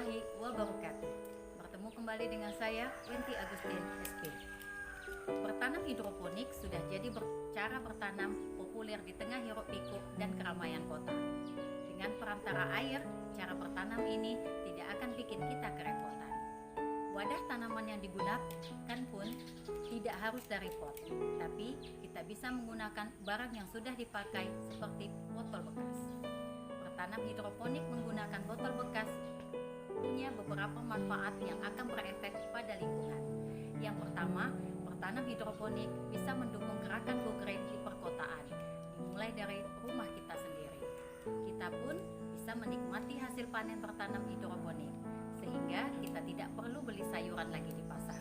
warahmatullahi wabarakatuh. Bertemu kembali dengan saya, Wenti Agustin, SP. Bertanam hidroponik sudah jadi cara bertanam populer di tengah hiruk-pikuk dan keramaian kota. Dengan perantara air, cara bertanam ini tidak akan bikin kita kerepotan. Wadah tanaman yang digunakan pun tidak harus dari pot, tapi kita bisa menggunakan barang yang sudah dipakai seperti botol bekas. Bertanam hidroponik menggunakan botol bekas punya beberapa manfaat yang akan berefek pada lingkungan. Yang pertama, bertanam hidroponik bisa mendukung gerakan go green di perkotaan, dimulai dari rumah kita sendiri. Kita pun bisa menikmati hasil panen bertanam hidroponik, sehingga kita tidak perlu beli sayuran lagi di pasar.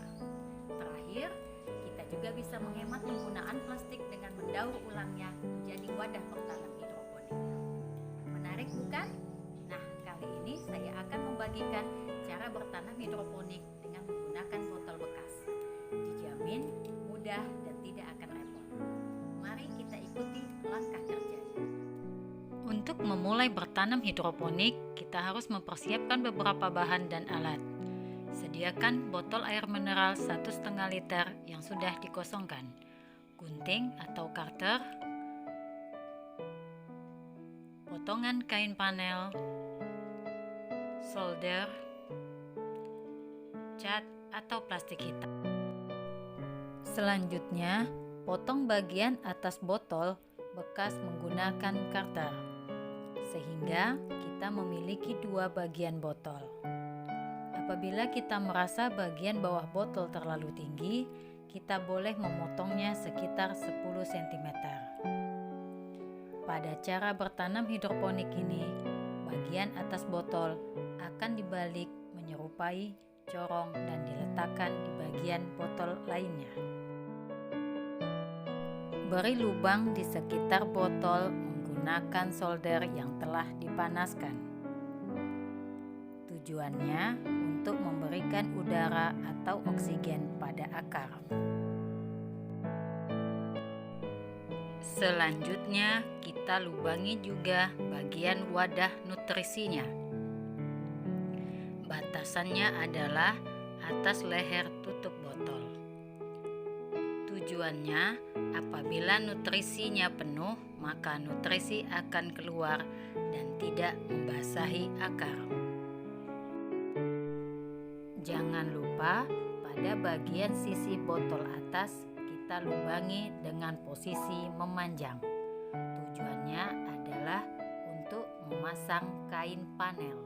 Terakhir, kita juga bisa menghemat penggunaan plastik dengan mendaur ulangnya menjadi wadah bertanam hidroponik. Menarik bukan? Nah, kali ini saya akan membagikan cara bertanam hidroponik dengan menggunakan botol bekas. Dijamin mudah dan tidak akan repot. Mari kita ikuti langkah kerjanya. Untuk memulai bertanam hidroponik, kita harus mempersiapkan beberapa bahan dan alat. Sediakan botol air mineral 1,5 liter yang sudah dikosongkan, gunting atau karter, potongan kain panel, solder, cat atau plastik hitam. Selanjutnya, potong bagian atas botol bekas menggunakan karter, sehingga kita memiliki 2 bagian botol. Apabila kita merasa bagian bawah botol terlalu tinggi, kita boleh memotongnya sekitar 10 cm. Pada cara bertanam hidroponik ini, bagian atas botol akan dibalik menyerupai corong dan diletakkan di bagian botol lainnya. Beri lubang di sekitar botol menggunakan solder yang telah dipanaskan. Tujuannya untuk memberikan udara atau oksigen pada akar. Selanjutnya, kita lubangi juga bagian wadah nutrisinya. Batasannya adalah atas leher tutup botol. Tujuannya, apabila nutrisinya penuh, maka nutrisi akan keluar dan tidak membasahi akar. Jangan lupa, pada bagian sisi botol atas kita lubangi dengan posisi memanjang. Tujuannya adalah untuk memasang kain panel.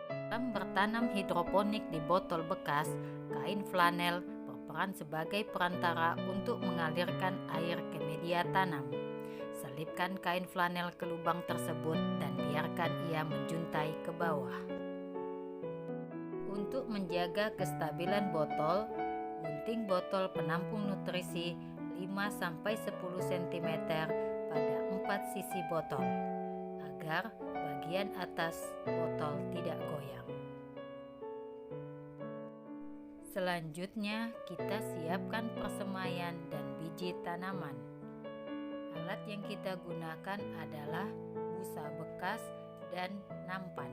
Dalam bertanam hidroponik di botol bekas, kain flanel berperan sebagai perantara untuk mengalirkan air ke media tanam. Selipkan kain flanel ke lubang tersebut dan biarkan ia menjuntai ke bawah. Untuk menjaga kestabilan botol, gunting botol penampung nutrisi 5-10 cm pada 4 sisi botol, agar bagian atas botol tidak goyang. Selanjutnya, kita siapkan persemaian dan biji tanaman. Alat yang kita gunakan adalah busa bekas dan nampan.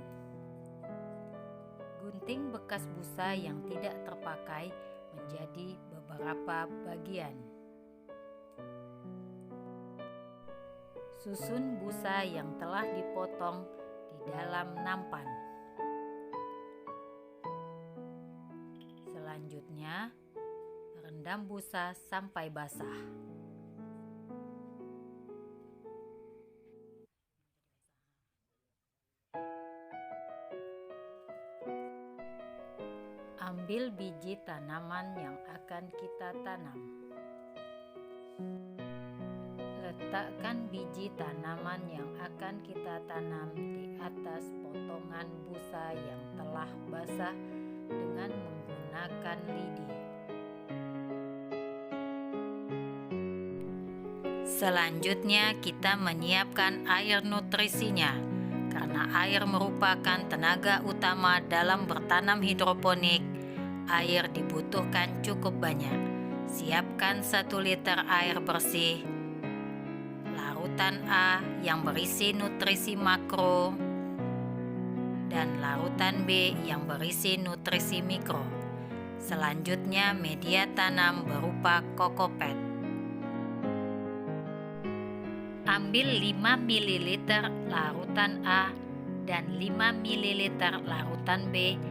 Gunting bekas busa yang tidak terpakai menjadi beberapa bagian. Susun busa yang telah dipotong di dalam nampan. Selanjutnya, rendam busa sampai basah. Ambil biji tanaman yang akan kita tanam. Letakkan biji tanaman yang akan kita tanam di atas potongan busa yang telah basah dengan menggunakan lidi. Selanjutnya, kita menyiapkan air nutrisinya. Karena air merupakan tenaga utama dalam bertanam hidroponik, air dibutuhkan cukup banyak. Siapkan 1 liter air bersih, larutan A yang berisi nutrisi makro, dan larutan B yang berisi nutrisi mikro. Selanjutnya media tanam berupa kokopet. Ambil 5 ml larutan A dan 5 ml larutan B,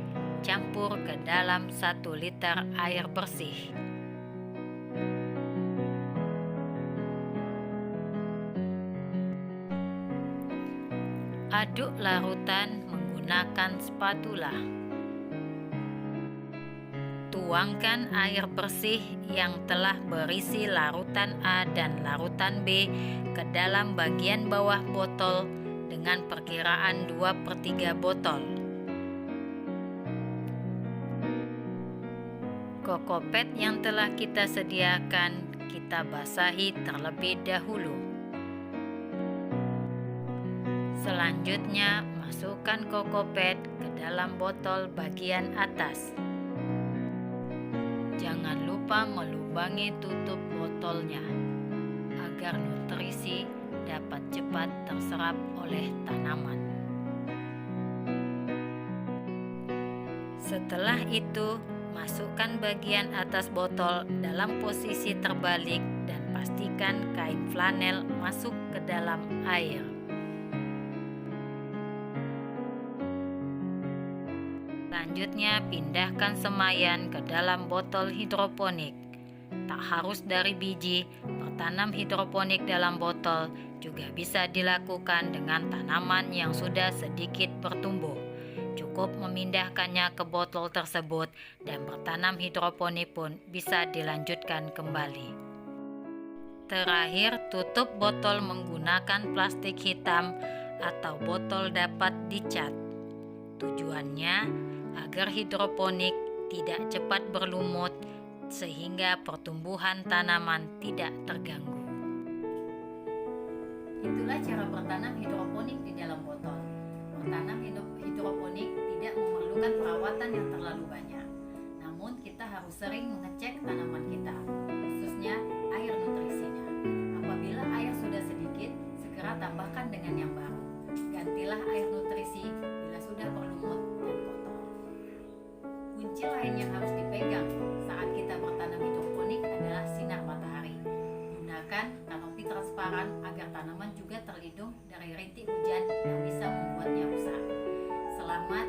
campur ke dalam 1 liter air bersih. Aduk larutan menggunakan spatula. Tuangkan air bersih yang telah berisi larutan A dan larutan B ke dalam bagian bawah botol dengan perkiraan 2/3 botol. Kokopet yang telah kita sediakan kita basahi terlebih dahulu. Selanjutnya, masukkan kokopet ke dalam botol bagian atas. Jangan lupa melubangi tutup botolnya agar nutrisi dapat cepat terserap oleh tanaman. Setelah itu, masukkan bagian atas botol dalam posisi terbalik dan pastikan kain flanel masuk ke dalam air. Selanjutnya, pindahkan semayan ke dalam botol hidroponik. Tak harus dari biji, bertanam hidroponik dalam botol juga bisa dilakukan dengan tanaman yang sudah sedikit bertumbuh. Cukup memindahkannya ke botol tersebut dan bertanam hidroponik pun bisa dilanjutkan kembali. Terakhir, tutup botol menggunakan plastik hitam atau botol dapat dicat. Tujuannya agar hidroponik tidak cepat berlumut sehingga pertumbuhan tanaman tidak terganggu. Itulah cara bertanam hidroponik di dalam botol. Bertanam hidroponik tidak memerlukan perawatan yang terlalu banyak. Namun kita harus sering mengecek tanaman kita, khususnya air nutrisinya. Apabila air sudah sedikit, segera tambahkan dengan yang baru. Gantilah air nutrisi bila sudah berlumut dan kotor. Kunci lain yang harus dipegang saat kita bertanam hidroponik adalah sinar matahari. Gunakan kanopi transparan agar tanaman juga terlindung dari rintik hujan yang bisa membuatnya rusak. Selamat